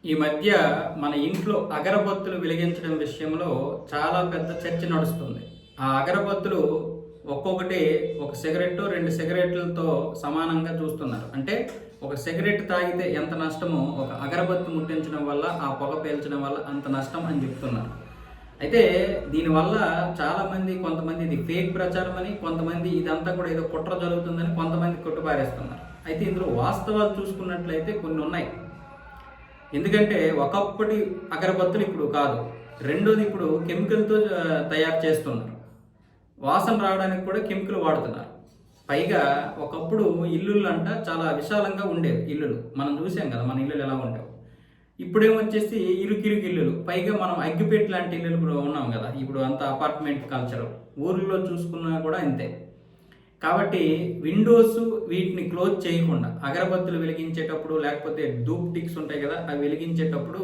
ఈ మధ్య మన ఇంట్లో అగరబత్తులు వెలిగించడం విషయంలో చాలా పెద్ద చర్చ నడుస్తుంది. ఆ అగరబత్తులు ఒక్కొక్కటి ఒక సిగరెట్టు, 2 సిగరెట్లతో సమానంగా చూస్తున్నారు. అంటే ఒక సిగరెట్ తాగితే ఎంత నష్టమో ఒక అగరబత్తి ముట్టించడం వల్ల, ఆ పొగ పీల్చడం వల్ల అంత నష్టం అని చెప్తున్నారు. అయితే దీనివల్ల చాలామంది కొంతమంది ఇది ఫేక్ ప్రచారం అని, కొంతమంది ఇదంతా కూడా ఏదో కుట్ర జరుగుతుందని కొంతమంది కొట్టుపారేస్తున్నారు. అయితే ఇందులో వాస్తవాలు చూసుకున్నట్లయితే కొన్ని ఉన్నాయి. ఎందుకంటే ఒకప్పటి అగరబత్తులు ఇప్పుడు కాదు. రెండోది ఇప్పుడు కెమికల్‌తో తయారు చేస్తున్నారు. వాసన రావడానికి కూడా కెమికల్ వాడుతున్నారు. పైగా ఒకప్పుడు ఇల్లులంట చాలా విశాలంగా ఉండేవి ఇల్లులు. మనం చూసాం కదా! మన ఇల్లులు ఎలా ఉండేవో. ఇప్పుడేమొచ్చేసి ఇరుకిరుకు ఇల్లులు. పైగా మనం అగ్గిపెట్టె లాంటి ఇల్లులు ఇప్పుడు ఉన్నాం కదా! ఇప్పుడు అంతా అపార్ట్మెంట్ కల్చరు. ఊర్లలో చూసుకున్నా కూడా అంతే. కాబట్టి విండోస్ వీటిని క్లోజ్ చేయకుండా అగరబత్తులు వెలిగించేటప్పుడు లేకపోతే ధూప్ టిక్స్ ఉంటాయి కదా, అవి వెలిగించేటప్పుడు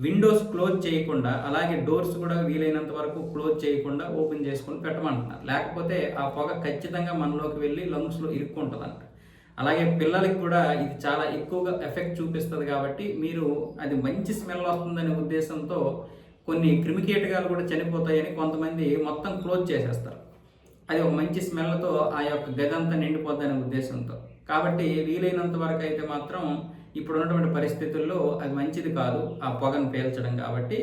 విండోస్ క్లోజ్ చేయకుండా, అలాగే డోర్స్ కూడా వీలైనంత వరకు క్లోజ్ చేయకుండా ఓపెన్ చేసుకొని పెట్టమంటున్నారు. లేకపోతే ఆ పొగ ఖచ్చితంగా మనలోకి వెళ్ళి లంగ్స్లో ఇరుక్కుంటుందంట. అలాగే పిల్లలకి కూడా ఇది చాలా ఎక్కువగా ఎఫెక్ట్ చూపిస్తుంది. కాబట్టి మీరు అది మంచి స్మెల్ వస్తుందనే ఉద్దేశంతో కొన్ని క్రిమికీటకాలు కూడా చనిపోతాయని కొంతమంది మొత్తం క్లోజ్ చేసేస్తారు. అది ఒక మంచి స్మెల్తో ఆ యొక్క గదంతా నిండిపోద్దనే ఉద్దేశంతో. కాబట్టి వీలైనంత వరకు అయితే మాత్రం ఇప్పుడు ఉన్నటువంటి పరిస్థితుల్లో అది మంచిది కాదు ఆ పొగను పీల్చడం. కాబట్టి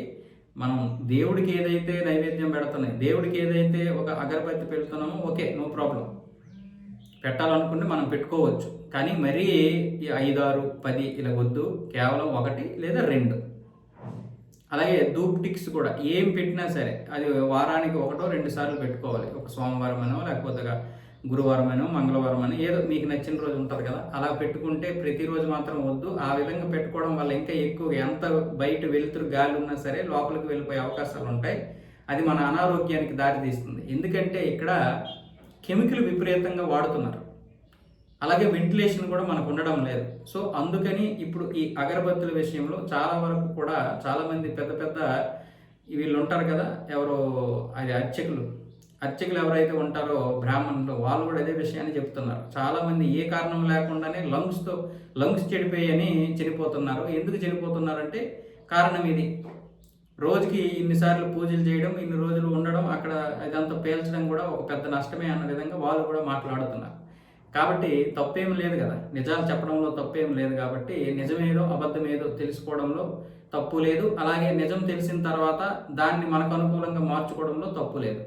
మనం దేవుడికి ఏదైతే నైవేద్యం పెడుతున్నాయి, దేవుడికి ఏదైతే ఒక అగరబత్తి పెడుతున్నామో ఓకే, నో ప్రాబ్లం, పెట్టాలనుకుంటే మనం పెట్టుకోవచ్చు. కానీ మరీ ఈ 5, 6, 10 ఇలా వద్దు. కేవలం 1 లేదా 2. అలాగే ధూప్ టిక్స్ కూడా ఏం పెట్టినా సరే అది వారానికి 1, 2 సార్లు పెట్టుకోవాలి. ఒక సోమవారం అనో, లేకపోతే గురువారం అనో, మంగళవారం అనో, ఏదో మీకు నచ్చిన రోజు ఉంటుంది కదా, అలా పెట్టుకుంటే ప్రతిరోజు మాత్రం వద్దు. ఆ విధంగా పెట్టుకోవడం వల్ల ఇంకా ఎక్కువగా ఎంత బయట వెలుతురు గాలి ఉన్నా సరే లోపలికి వెళ్ళిపోయే అవకాశాలు ఉంటాయి. అది మన అనారోగ్యానికి దారితీస్తుంది. ఎందుకంటే ఇక్కడ కెమికల్ విపరీతంగా వాడుతున్నారు. అలాగే వెంటిలేషన్ కూడా మనకు ఉండడం లేదు. సో అందుకని ఇప్పుడు ఈ అగరబత్తుల విషయంలో చాలా వరకు కూడా చాలామంది పెద్ద పెద్ద వీళ్ళు ఉంటారు కదా, ఎవరో అది అర్చకులు ఎవరైతే ఉంటారో బ్రాహ్మణులు, వాళ్ళు కూడా అదే విషయాన్ని చెప్తున్నారు. చాలామంది ఏ కారణం లేకుండానే లంగ్స్ చెడిపోయని చనిపోతున్నారు. ఎందుకు చనిపోతున్నారంటే కారణం ఇది. రోజుకి ఇన్నిసార్లు పూజలు చేయడం, ఇన్ని రోజులు ఉండడం, అక్కడ ఇదంతా పేల్చడం కూడా ఒక పెద్ద నష్టమే అన్న విధంగా వాళ్ళు కూడా మాట్లాడుతున్నారు. కాబట్టి తప్పేం లేదు కదా, నిజాలు చెప్పడంలో తప్పేం లేదు. కాబట్టి నిజమేదో అబద్ధమేదో తెలుసుకోవడంలో తప్పు లేదు. అలాగే నిజం తెలిసిన తర్వాత దాన్ని మనకు అనుకూలంగా మార్చుకోవడంలో తప్పు లేదు.